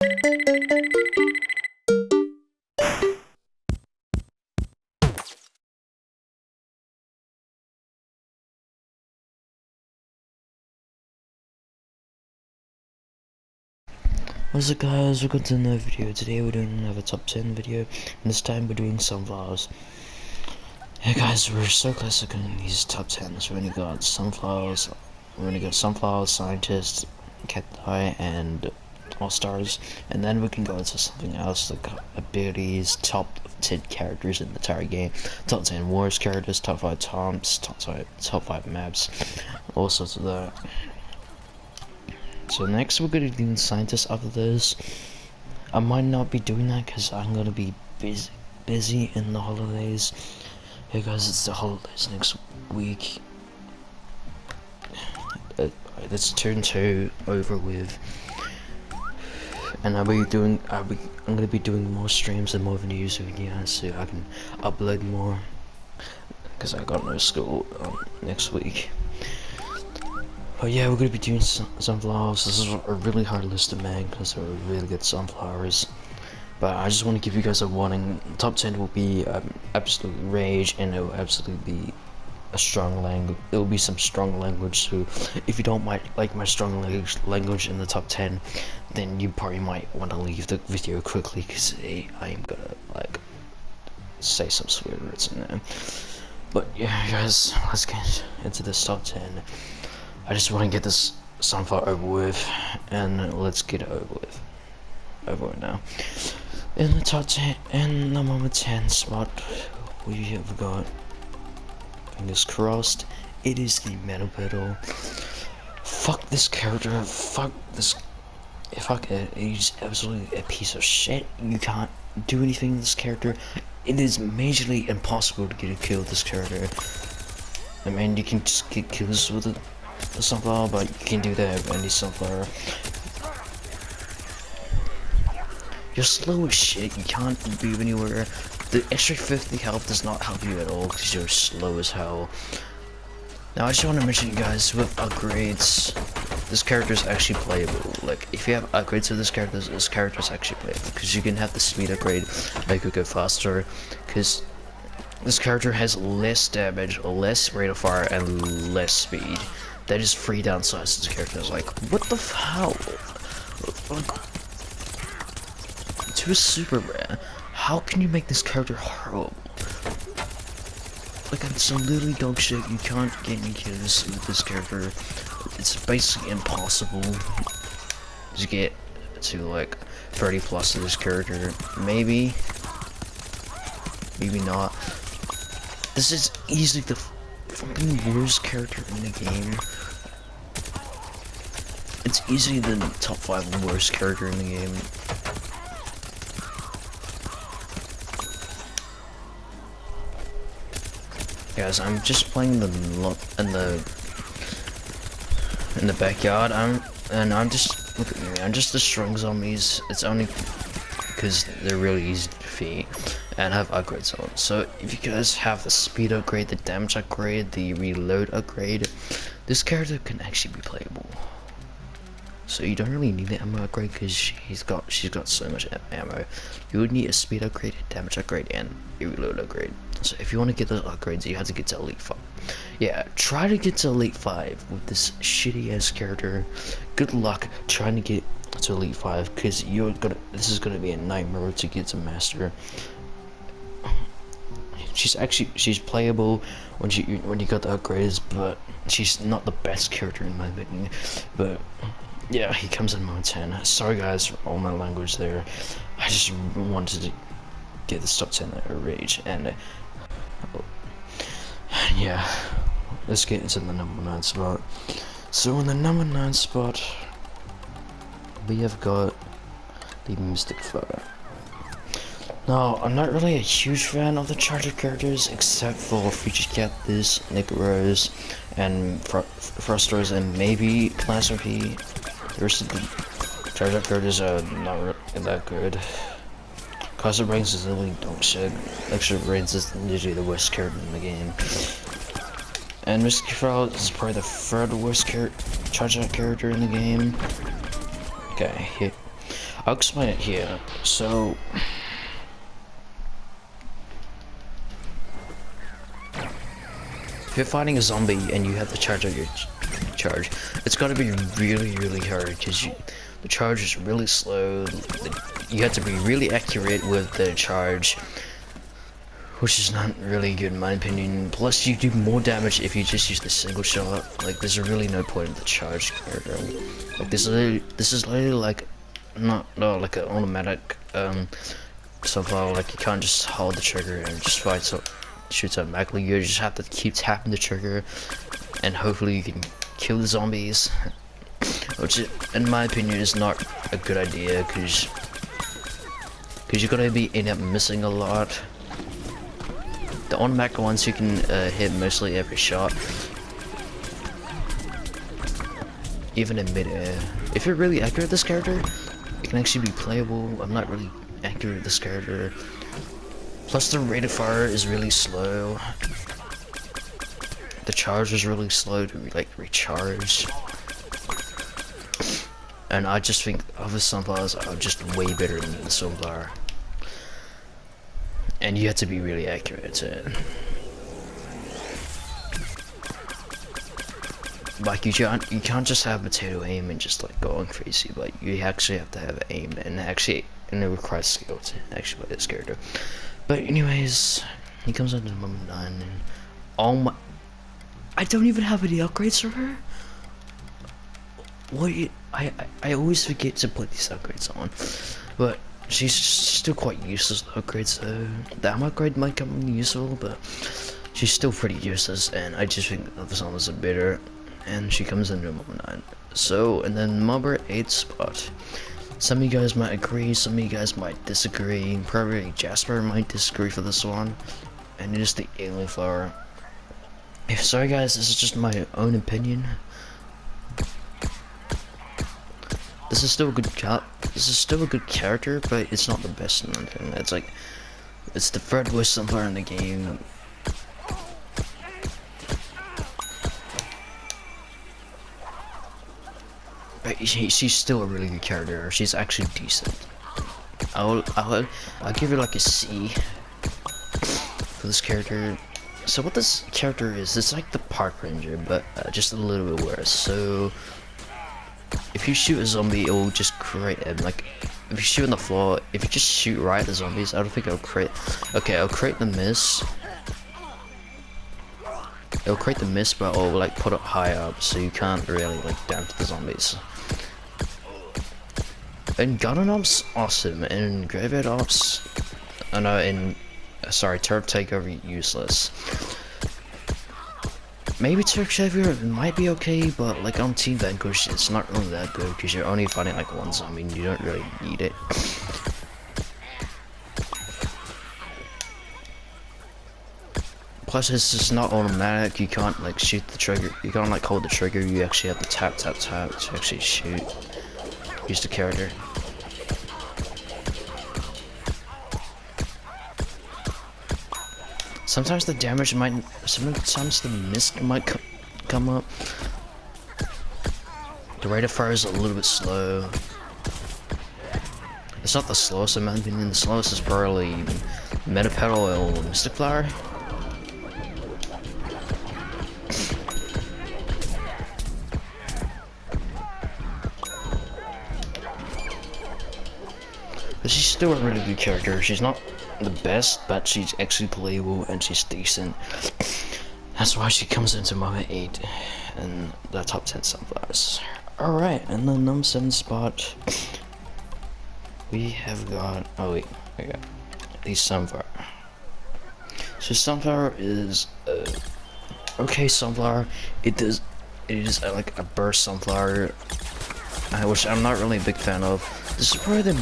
What's up guys, welcome to another video. Today we're doing another top 10 video, and this time we're doing sunflowers. Hey guys, we're so close to getting these top 10s. We only got sunflowers, scientists, cacti, and all stars, and then we can go into something else like abilities, top 10 characters in the entire game, top 10 wars characters, top 5 toms, top 5 maps, all sorts of that. So next we're gonna do scientists after this. I might not be doing that because I'm gonna be busy in the holidays. Hey guys, it's the holidays next week. It's turn 2 over with, and I'm gonna be doing more streams and more videos with you guys so I can upload more because I got no school next week. But yeah, we're gonna be doing sunflowers. This is a really hard list to make because they're really good sunflowers. But I just want to give you guys a warning. Top 10 will be absolute rage, and it will absolutely be a strong language. It will be some strong language. So if you don't like my strong language in the top 10, then you probably might want to leave the video quickly because I am gonna like say some swear words in there. But yeah, guys, let's get into this top 10. I just want to get this sunflower over with, and let's get it over with now. In the top 10, in the number 10 spot, we have got, fingers crossed, it is the metal pedal. Fuck this character, fuck it, he's absolutely a piece of shit. You can't do anything with this character. It is majorly impossible to get a kill with this character. I mean, you can just get kills with it. The sunflower, but you can do that with any sunflower. You're slow as shit, you can't move anywhere. The extra 50 health does not help you at all because you're slow as hell. Now I just want to mention, you guys, with upgrades, this character is actually playable. Like, if you have upgrades to this character is actually playable because you can have the speed upgrade, make it go faster, because this character has less damage, less rate of fire, and less speed. That is 3 downsides to this character. It's like, what the hell? Like, to a super rare, how can you make this character horrible? Like, it's literally dog shit. You can't get any kills with this character. It's basically impossible to get to like 30 plus of this character. Maybe not. This is easily the fucking worst character in the game. It's easily the top 5 worst character in the game. Guys, I'm just playing in the backyard. I'm just, look at me, I'm just destroying zombies. It's only because they're really easy to defeat and have upgrades on. So if you guys have the speed upgrade, the damage upgrade, the reload upgrade, this character can actually be playable. So you don't really need the ammo upgrade because she's got so much ammo. You would need a speed upgrade, a damage upgrade, and a reload upgrade. So if you want to get those upgrades, you have to get to Elite 5. Yeah, try to get to Elite 5 with this shitty ass character. Good luck trying to get to Elite 5 because this is gonna be a nightmare to get to Master. She's playable when you got the upgrades, but she's not the best character in my opinion. But yeah, he comes in mode 10. Sorry guys for all my language there. I just wanted to get this top 10 at a rage, and yeah, let's get into the number 9 spot. So in the number 9 spot, we have got the Mystic Fire. Now, I'm not really a huge fan of the charger characters, except for Future Cactus, Nick Rose, and Frosters, and maybe Plasma P. The rest of the charger characters are not really that good. Extra Brains is really dog shit. Extra Brains is usually the worst character in the game. And Mystic Fire is probably the 3rd worst charger character in the game. Okay, here. I'll explain it here. So if you're fighting a zombie and you have to charge out your charge, it's gotta be really hard because the charge is really slow. You have to be really accurate with the charge, which is not really good in my opinion. Plus you do more damage if you just use the single shot. Like there's really no point in the charge character. Like this is literally like not like an automatic somehow, like you can't just hold the trigger and just fight so shoots automatically. You just have to keep tapping the trigger and hopefully you can kill the zombies, which in my opinion is not a good idea because you're gonna end up missing a lot. The automatic ones you can hit mostly every shot, even in mid-air. If you're really accurate with this character, it can actually be playable. I'm not really accurate with this character. Plus the rate of fire is really slow. The charge is really slow to like recharge. And I just think other sunflowers are just way better than the sunflower. And you have to be really accurate to it. Like you can't just have potato aim and just like go on crazy, but you actually have to have aim and it requires skill to actually play this character. But anyways, he comes into moment 9 and oh my, I don't even have any upgrades for her. What I always forget to put these upgrades on, but she's still quite useless upgrades. So the ammo upgrade might come in useful, but she's still pretty useless. And I just think other songs are better. And she comes into moment 9. So and then number 8 spot. Some of you guys might agree, some of you guys might disagree. Probably Jasper might disagree for this one. And it is the alien flower. Sorry guys, this is just my own opinion. This is still a good character, but it's not the best in my opinion. It's like it's the third worst sunflower in the game. But she's still a really good character. She's actually decent. I'll give her like a C for this character. So what this character is, it's like the park ranger, but just a little bit worse. So if you shoot a zombie, it will just create him. Like if you shoot on the floor, if you just shoot right at the zombies, I don't think it'll create. Okay, I'll create the miss. It'll create the miss, but it'll like put it high up, so you can't really like damage the zombies. And Garden Ops, awesome. And Graveyard Ops, Turf Takeover, useless. Maybe Turf Takeover might be okay, but like on Team Vanquish, it's not really that good because you're only fighting like one zombie and you don't really need it. Plus, it's just not automatic. You can't like shoot the trigger. You can't like hold the trigger. You actually have to tap to actually shoot. Use the character. Sometimes the damage might. Sometimes the miss might come up. The rate of fire is a little bit slow. It's not the slowest in my opinion. The slowest is probably Metapedal or Mystic Flower. But she's still a really good character. She's not the best, but she's actually playable and she's decent. That's why she comes into moment 8 in the top 10 sunflowers. Alright, and the number 7 spot, we have got, oh wait, I got the sunflower. So sunflower is okay sunflower. It is like a burst sunflower, which I'm not really a big fan of. This is probably the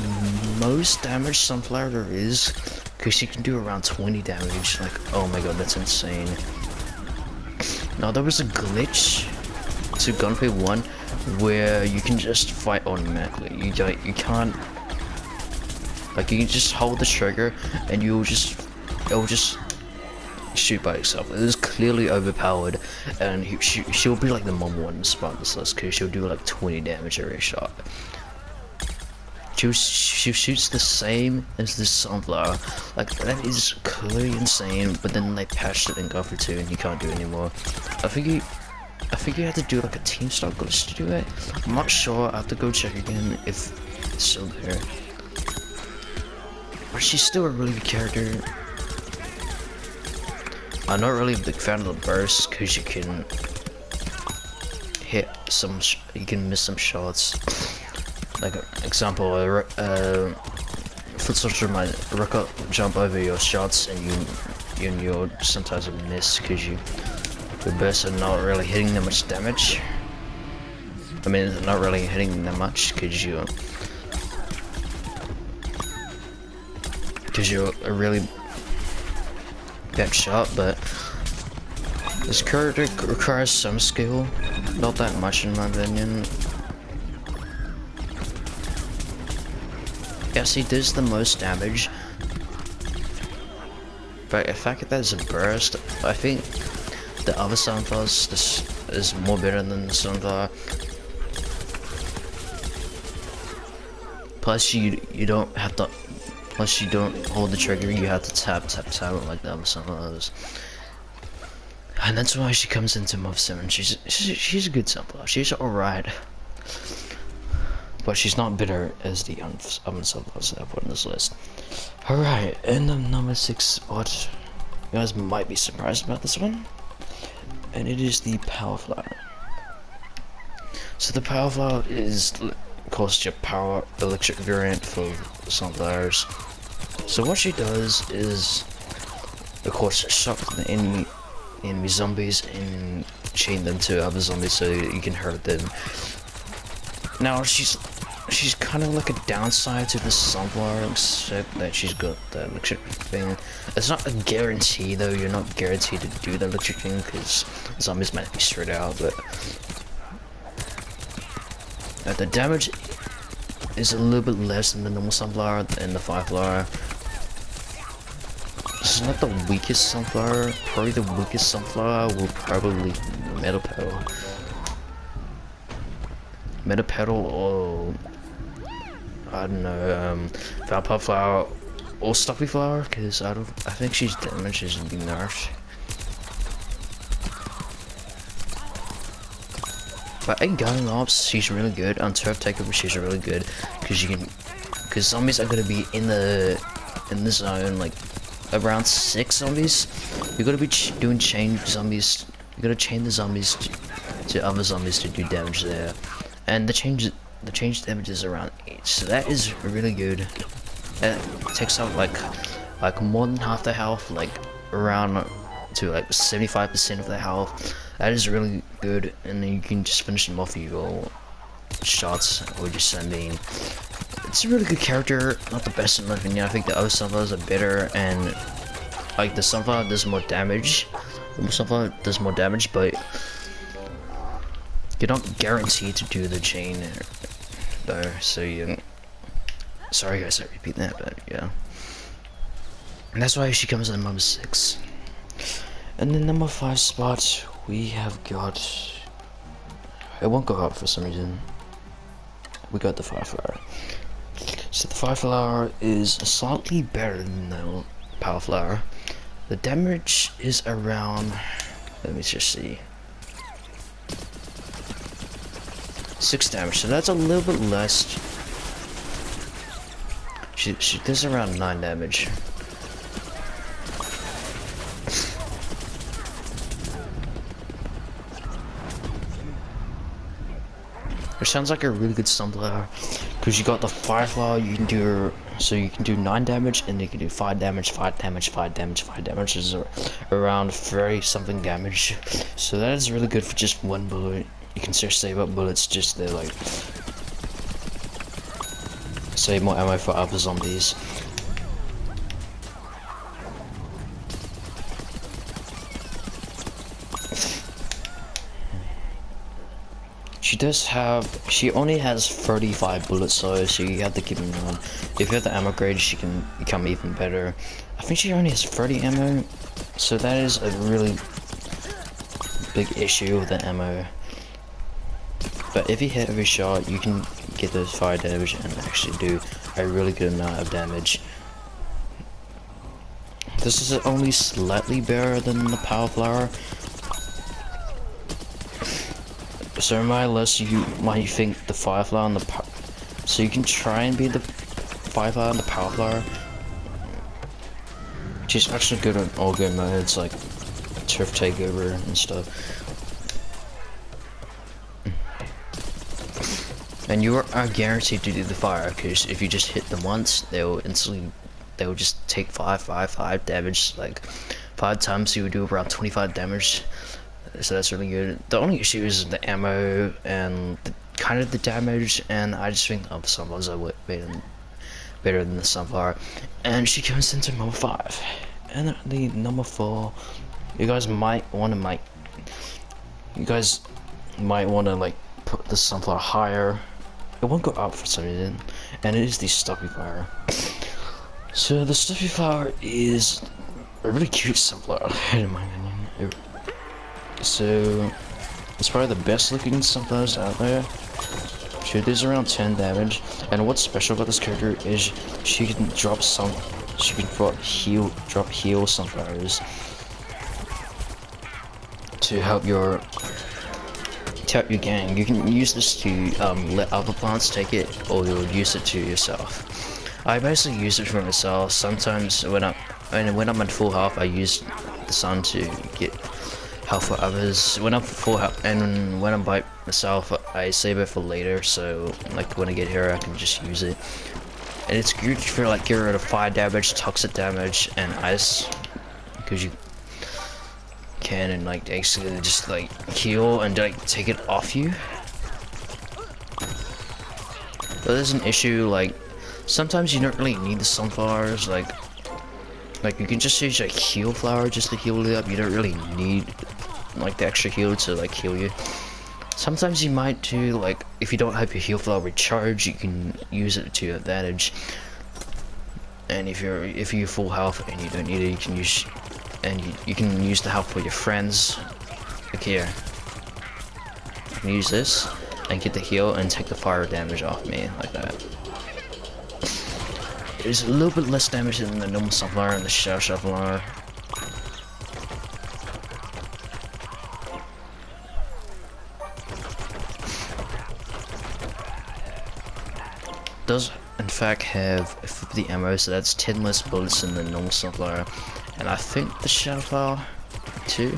most damage sunflower there is, because she can do around 20 damage. Like, oh my god, that's insane. Now there was a glitch to Gunplay 1 where you can just fight automatically. You can't, like, you can just hold the trigger and it'll just shoot by itself. It is clearly overpowered, and she'll be like the number 1 spot on this list because she'll do like 20 damage every shot. she shoots the same as the sunflower. Like, that is clearly insane, but then they patched it in Gopher 2 and you can't do it anymore. I think you have to do like a team start glitch to do it. I'm not sure, I have to go check again if it's still there. But she's still a really good character. I'm not really a big fan of the burst, because you can hit some, you can miss some shots. Like, example, foot soldier might jump over your shots, and you'll sometimes miss because your bursts are not really hitting that much damage. I mean, not really hitting that much because you're a really bad shot. But this character requires some skill, not that much in my opinion. Yes, he does the most damage, but the fact that there's a burst, I think the other sunflowers is more better than the sunflower. Plus you don't have to, plus you don't hold the trigger, you have to tap like the other sunflowers. And that's why she comes into Month 7. She's a good sunflower. She's alright. But she's not bitter as the other sunflowers that I put on this list. Alright, and the number 6 spot. You guys might be surprised about this one. And it is the Power Flower. So the Power Flower is, of course, your power electric variant for sunflowers. So what she does is, of course, shock the enemy zombies and chain them to other zombies so you can hurt them. Now she's kind of like a downside to the sunflower, except that she's got the electric thing. It's not a guarantee though, you're not guaranteed to do the electric thing because zombies might be straight out, but the damage is a little bit less than the normal sunflower and the fireflower. This is not the weakest sunflower. Probably the weakest sunflower will probably be Metal Petal. Metal Petal or I don't know, Vampire Flower or Stuffy Flower, because I think she's damaged and being nerfed. But in Gun Ops, she's really good. On Turf Takeover, she's really good because zombies are gonna be in the zone, like around 6 zombies. You're gonna be doing chain zombies. You gotta chain the zombies to other zombies to do damage there, and the change damage is around 8, so that is really good. It takes out like more than half the health, like around to like 75% of the health. That is really good, and then you can just finish them off with your shots or just sending. It's a really good character, not the best in my opinion. I think the other sunflowers are better, and like the sunflower does more damage. The sunflower does more damage, but you're not guaranteed to do the chain though, so you. Sorry guys, I repeat that, but yeah. And that's why she comes in number 6. And the number 5 spot, we have got. It won't go up for some reason. We got the Fireflower. So the Fireflower is slightly better than the Power Flower. The damage is around. Let me just see. 6 damage, so that's a little bit less. She does around 9 damage. Which sounds like a really good sunflower, because you got the Fireflower. You can do you can do 9 damage, and you can do 5 damage, 5 damage, 5 damage, 5 damage. Is around 30 something damage. So that is really good for just 1 bullet. You can just save up bullets just to like save more ammo for other zombies. She only has 35 bullets, so you have to keep in mind. If you have the ammo grade, she can become even better. I think she only has 30 ammo, so that is a really big issue with the ammo. But if you hit every shot, you can get those fire damage and actually do a really good amount of damage. This is only slightly better than the power flower. So unless you might think the fire flower and the so you can try and be the fire flower and the power flower. She's actually good on all game modes like turf takeover and stuff. And you are guaranteed to do the fire, because if you just hit them once, they'll just take 5 damage, like 5 times, so you would do around 25 damage. So that's really good. The only issue is the ammo and kind of the damage, and I just think the sunflowers are better than the sunflower. And she comes into number 5. And the number 4, you guys might want to like put the sunflower higher. It won't go up for some reason, and it is the stuffy flower. So the stuffy flower is a really cute sunflower, in my opinion. So it's probably the best looking sunflowers out there. She does around 10 damage, and what's special about this character is she can drop heal sunflowers to help your gang. You can use this to let other plants take it, or you'll use it to yourself. I basically use it for myself. Sometimes when I'm at full health, I use the sun to get health for others. When I'm full health, and when I'm by myself, I save it for later. So like when I get here, I can just use it. And it's good for like get rid of fire damage, toxic damage, and ice, because you can and like actually just like heal and like take it off you. But there's an issue, like sometimes you don't really need the sunflowers, like you can just use a heal flower just to heal it up. You don't really need like the extra heal to like heal you. Sometimes you might do, like if you don't have your heal flower recharge, you can use it to your advantage. And if you're full health and you don't need it, you can use you can use the health for your friends. Like here, you can use this and get the heal and take the fire damage off me like that. It's a little bit less damage than the normal sunflower and the shadow sunflower. Does in fact have 50 ammo, so that's 10 less bullets than the normal sunflower, and I think the shadow flower too.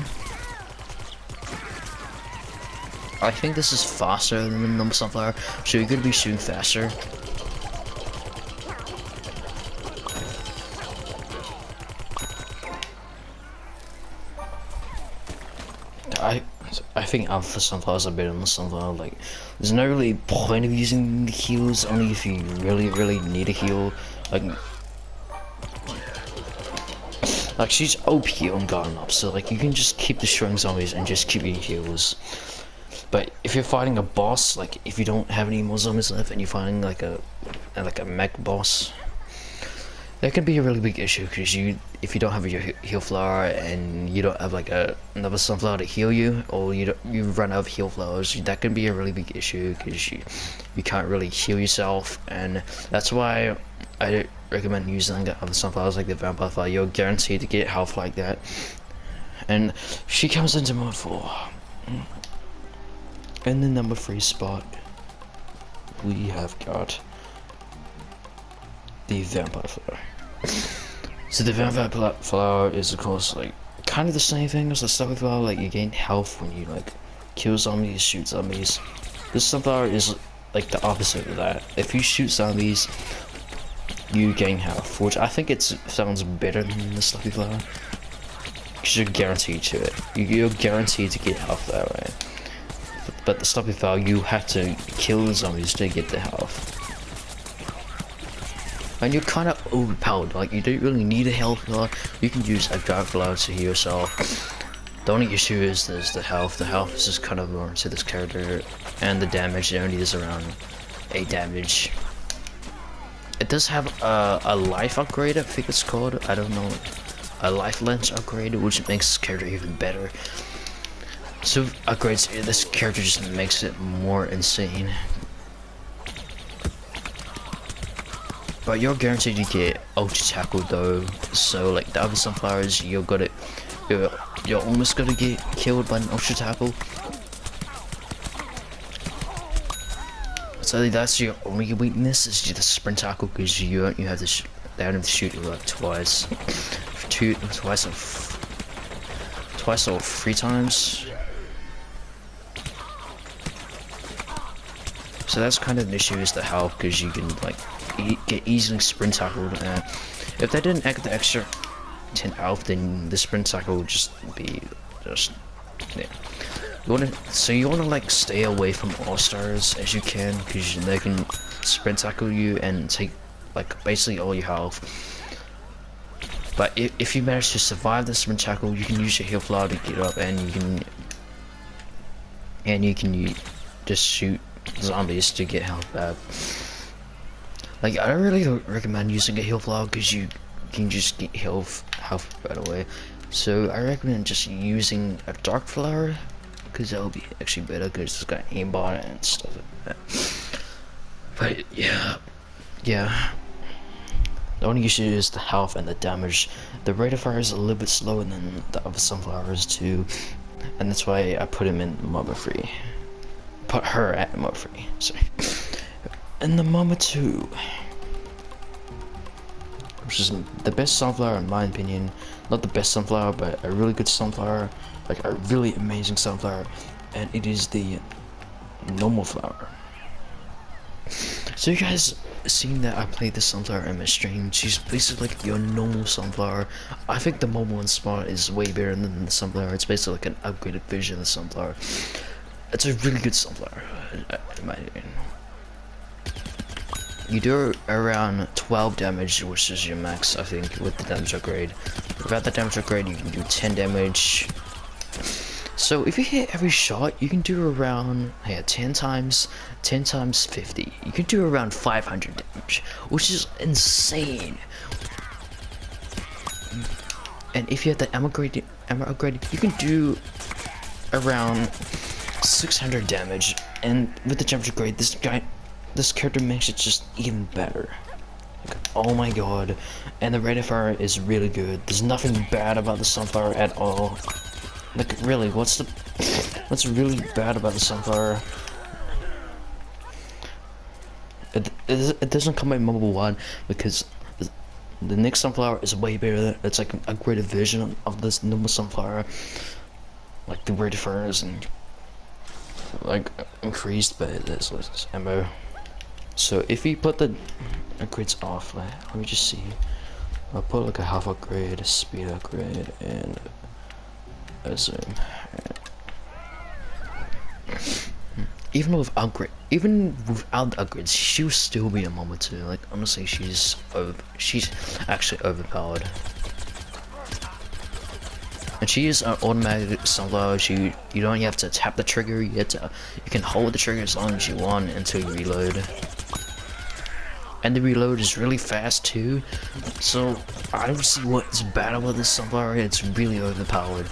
I think this is faster than the normal sunflower, so you're gonna be shooting faster. I think alpha sunflowers are better than the sunflower. Like, there's no really point of using the heals, only if you really need a heal. Like she's OP on Garden Up, so like you can just keep destroying zombies and just keep getting heals. But if you're fighting a boss, like if you don't have any more zombies left and you're fighting like a mech boss, that can be a really big issue, because if you don't have your heal flower and you don't have like another sunflower to heal you, or you run out of heal flowers, that can be a really big issue, because you can't really heal yourself. And that's why I don't recommend using the other sunflowers like the vampire flower. You're guaranteed to get health like that. And she comes into mode 4. In the number 3 spot, we have got the vampire flower. So the vampire flower is of course like kind of the same thing as the stuffy flower. Like you gain health when you like kill zombies, shoot zombies. This sunflower is like the opposite of that. If you shoot zombies, you gain health, which I think it sounds better than the stuffy flower, because you're guaranteed to it. You're guaranteed to get health that way. But the stuffy flower, you have to kill the zombies to get the health. And you're kind of overpowered, like you don't really need a health flower. You can use a dark flower to heal yourself. The only issue is there's the health. The health is just kind of more to this character, and the damage only is around 8 damage. It does have a life upgrade, I think it's called. I don't know, a life lens upgrade, which makes this character even better. So upgrades this character just makes it more insane. But you're guaranteed to get ultra tackle though. So like the other sunflowers, you're almost gonna get killed by an ultra tackle. So that's your only weakness, is the sprint tackle, because you have to they only have to shoot you like twice or 3 times. So that's kind of an issue, is the health, because you can like get easily sprint tackled. If they didn't add the extra 10 health, then the sprint tackle would just be yeah. You wanna like stay away from all-stars as you can, because they can sprint tackle you and take like basically all your health. But if you manage to survive the sprint tackle, you can use your heal flower to get up, and you can just shoot zombies to get health back. Like, I don't really recommend using a heal flower, because you can just get health right away. So I recommend just using a dark flower, because that'll be actually better, because it's got aimbot and stuff like that. But yeah. The only issue is the health and the damage. The rate of fire is a little bit slower than the other sunflowers too, and that's why I put him in Mama Free. Put her at Mama Free. Sorry. And the Mama 2, which is the best sunflower in my opinion. Not the best sunflower, but a really good sunflower, like a really amazing sunflower, and it is the normal flower. So you guys seen that I played the sunflower in my stream. She's basically like your normal sunflower. I think the mobile one spot is way better than the sunflower. It's basically like an upgraded version of the sunflower. It's a really good sunflower, in my opinion. You do around 12 damage, which is your max, I think, with the damage upgrade. Without the damage upgrade, you can do 10 damage. So if you hit every shot, you can do around 10 times 50. You can do around 500 damage, which is insane. And if you have the ammo upgrade, you can do around 600 damage. And with the damage upgrade, this character makes it just even better. Like, oh my god. And the rate of fire is really good. There's nothing bad about the sunflower at all. Like, really, what's really bad about the sunflower? It doesn't come by mobile 1, because the next sunflower is way better. It's like an upgraded version of this normal sunflower. Like, the rate of fire is like increased by this ammo. So if you put the upgrades off, let me just see. I'll put like a health upgrade, a speed upgrade, and a zoom. Even without the upgrades, she would still be a Mama 2. Like, honestly, she's actually overpowered. And she is an automatic sunflower. You don't have to tap the trigger. You can hold the trigger as long as you want until you reload. And the reload is really fast too. So I don't see what's bad about this sunflower. It's really overpowered.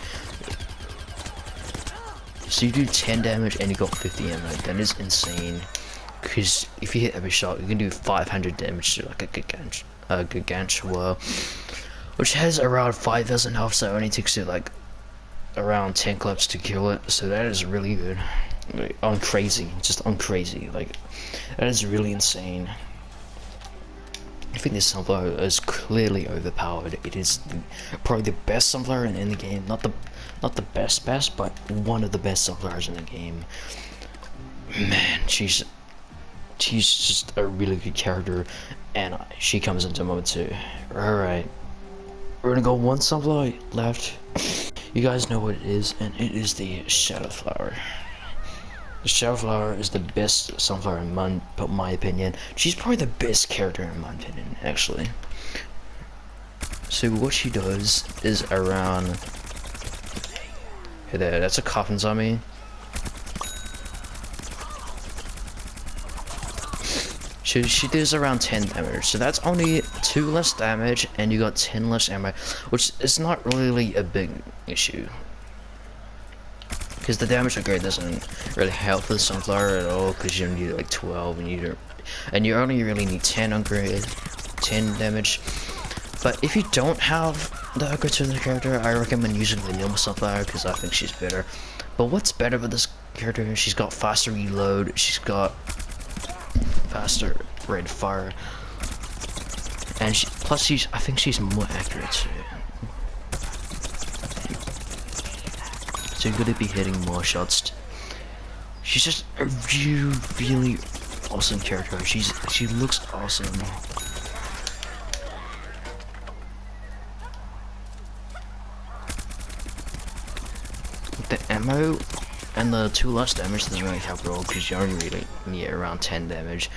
So you do 10 damage and you got 50 ammo. That is insane. Because if you hit every shot, you can do 500 damage to like a gargantua, which has around 5,000 health. So it only takes you like around 10 clips to kill it. So that is really good. Like, on crazy, like that is really insane. I think this sunflower is clearly overpowered. It is probably the best sunflower in the game. Not the best, but one of the best sunflowers in the game. Man, she's just a really good character, and she comes into Mama 2. Alright, we're gonna go one sunflower left. You guys know what it is, and it is the shadow flower. The shadow flower is the best sunflower in my opinion. She's probably the best character in my opinion, actually. So what she does is around... Hey there, that's a coffin zombie. She does around 10 damage, so that's only 2 less damage, and you got 10 less ammo, which is not really a big issue. Because the damage upgrade doesn't really help the sunflower at all, because you need like 12, and you only really need 10 upgrade. 10 damage. But if you don't have the upgrades for the character, I recommend using the normal sunflower because I think she's better. But what's better with this character? She's got faster reload, she's got faster rate of fire, and I think she's more accurate too. So you're gonna be hitting more shots. She's just a really awesome character. She looks awesome. The ammo and the 2 less damage doesn't really help at all because you only really need around 10 damage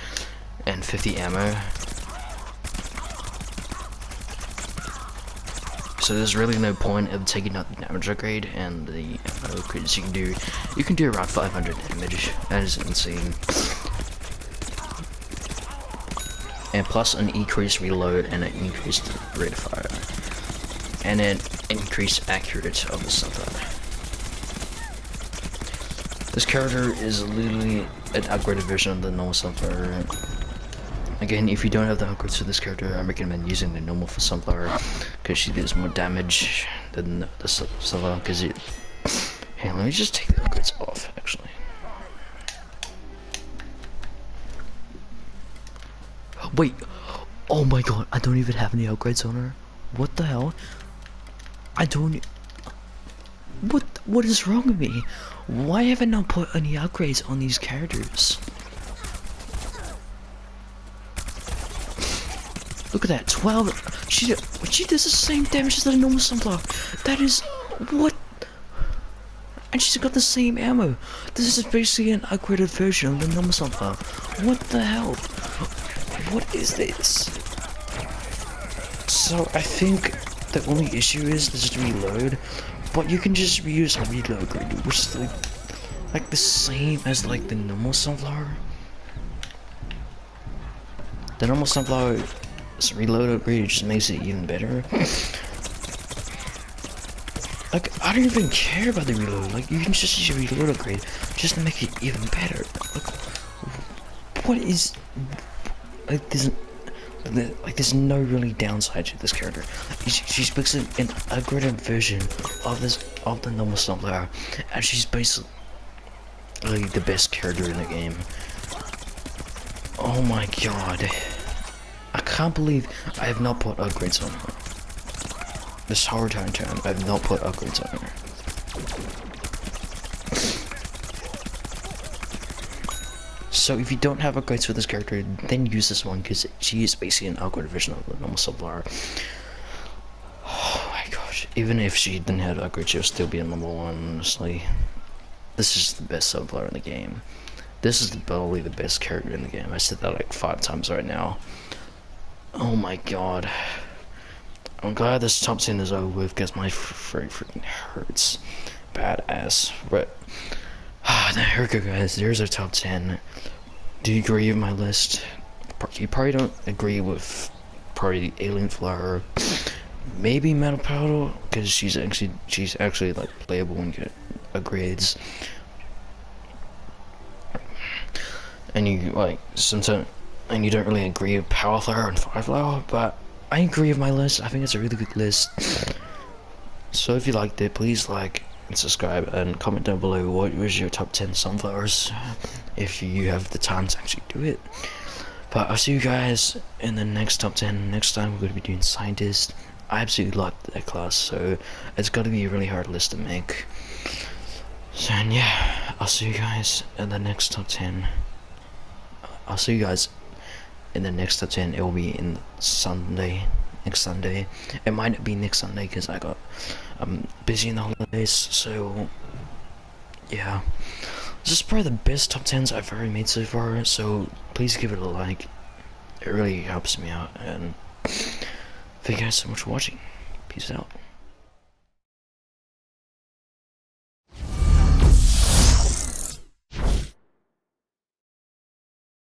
and 50 ammo. So there's really no point of taking out the damage upgrade and the ammo because you can do around 500 damage. That is insane. And plus an increased reload and an increased rate of fire. And an increased accuracy of the sunflower. This character is literally an upgraded version of the normal sunflower. Again, if you don't have the upgrades for this character, I recommend using the normal for sunflower because she does more damage than the sunflower. Because it. Hey, let me just take the upgrades off. Actually. Wait. Oh my god! I don't even have any upgrades on her. What the hell? I don't. What is wrong with me? Why have I not put any upgrades on these characters? Look at that, 12. She does the same damage as the normal sunflower. That is what? And she's got the same ammo. This is basically an upgraded version of the normal sunflower. What the hell? What is this? So I think the only issue is just reload. But you can just reuse a reload grid, which is like the same as like the normal sunflower. The normal sunflower's reload upgrade just makes it even better. Like I don't even care about the reload. Like you can just use your reload upgrade just to make it even better. Like what is like this? Like there's no really downside to this character. She's basically an upgraded version of the normal sunflower, and she's basically the best character in the game. Oh my god, I can't believe I have not put upgrades on her. This whole time I have not put upgrades on her. So if you don't have upgrades for this character, then use this one because she is basically an upgraded version of the normal sunflower. Oh my gosh, even if she didn't have upgrades, she'll still be a number 1, honestly. This is the best sunflower in the game. This is probably the best character in the game. I said that like 5 times right now. Oh my god. I'm glad this top 10 is over with because my throat freaking hurts. Badass. But there we go, guys. There's our top 10. Do you agree with my list? You probably don't agree with probably Alien Flower, maybe Metal Powder, because she's actually like playable and get upgrades. And you like sometimes, and you don't really agree with Power Flower and Fire Flower, but I agree with my list. I think it's a really good list. So if you liked it, please like and subscribe and comment down below what was your top 10 sunflowers if you have the time to actually do it. But I'll see you guys in the next top 10. Next time we're going to be doing Scientist. I absolutely liked that class, so it's got to be a really hard list to make. So and yeah, I'll see you guys in the next top 10. I'll see you guys in the next top 10. It will be in Sunday. Next Sunday. It might not be next Sunday because I'm busy in the holidays, so yeah. This is probably the best top 10s I've ever made so far, so please give it a like. It really helps me out, and thank you guys so much for watching. Peace out.